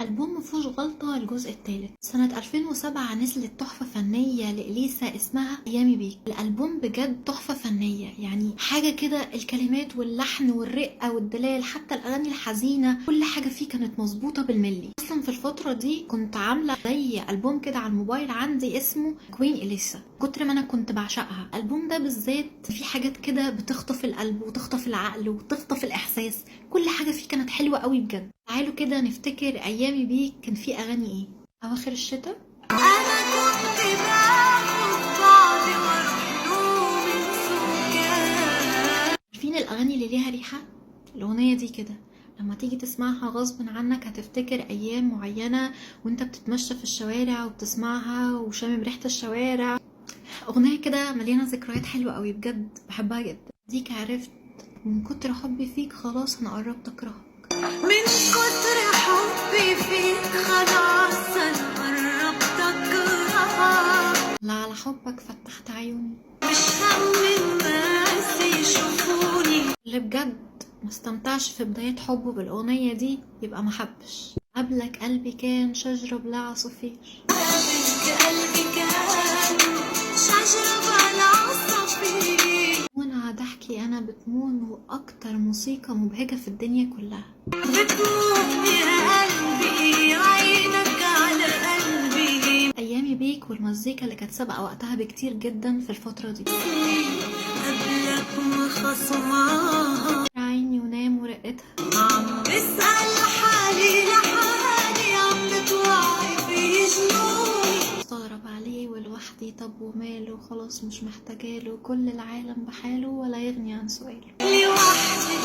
ألبوم مفيهوش غلطة الجزء الثالث. سنة 2007 نزلت تحفة فنية لإليسا اسمها أيامي بيك. الألبوم بجد تحفة فنية، يعني حاجة كده، الكلمات واللحن والرقة والدلال، حتى الأغاني الحزينة كل حاجة فيه كانت مظبوطة بالملي. أصلا في الفترة دي كنت عاملة زي ألبوم كده على الموبايل عندي اسمه كوين إليسا، كتر ما أنا كنت بعشقها. الألبوم ده بالذات فيه حاجات كده بتخطف القلب وتخطف العقل وتخطف الإحساس، كل حاجة فيه كانت حلوة قوي بجد. تعالوا كده نفتكر أيامي بيك كان فيه أغاني إيه؟ أواخر الشتاء، أنا كنت باخد بعضي وأروح له من سكان. عارفين الأغاني اللي ليها ريحة؟ الأغنية دي كده لما تيجي تسمعها غصب عنك هتفتكر أيام معينة وانت بتتمشى في الشوارع وبتسمعها وشامم ريحة الشوارع. أغنية كده مليانة ذكريات حلوة قوي بجد، بحبها جدا. ديك عرفت من كتر حبي فيك خلاص أنا قربت أكرهك. من كتر حبي فيك خلاص أنا قربت أكرهك. لا على حبك فتحت عيوني، مش هم الناس يشوفوني. اللي بجد ما استمتعش في بداية حبه بالأغنية دي يبقى محبش. قبلك قلبي كان شجرة بلا عصافير، قابلك قلبي كان شجرة بلا عصافير. وانا ضحكي انا بتمون واكتر موسيقى مبهجة في الدنيا كلها. بتموت يا قلبي عينك على قلبي. ايامي بيك والمزيكا اللي كانت سابقة وقتها بكتير جدا في الفترة دي. قبلك وخصمها عيني ونام ورقتها، عم بسأل حالي لحالي عم بتوعي في جنوني. استغرب عليه ولوحدي، طب وماله، خلاص مش محتاجاله، كل العالم بحاله ولا يغني عن سؤاله. لوحدي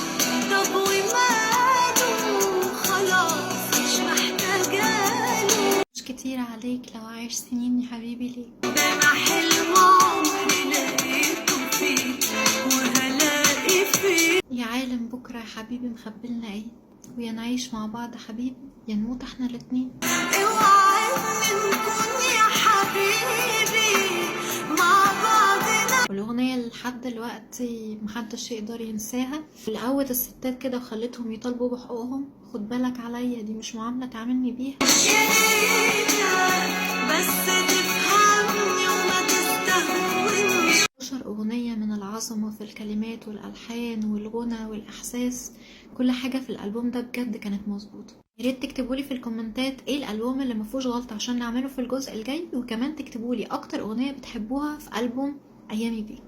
طب وماله خلاص مش محتاجاله. مش كتير عليك لو عايش سنين يا حبيبي ليه؟ ده انا حلم عمري لقيته فيك وهلاقي فيك. يا عالم بكرة يا حبيبي مخبلنا ايه، ويا نعيش مع بعض يا حبيبي يا نموت احنا الاتنين. اوعى نكون يا حبيبي مع بعضنا. والأغنية لحد دلوقتي محدش يقدر ينساها، اللي قوت الستات كده وخلتهم يطالبوا بحقوقهم. خد بالك عليا دي مش معاملة تعاملني بيها. يا ريتك بس تفهمني وما تستهوني. 12 أغنية من العظمة في الكلمات والألحان والغنى والإحساس، كل حاجة في الألبوم ده بجد كانت مظبوطة. ياريت تكتبولي في الكومنتات ايه الألبوم اللي مفيهوش غلطة عشان نعمله في الجزء الجاي، وكمان تكتبولي أكتر أغنية بتحبوها في ألبوم أيامي بيك.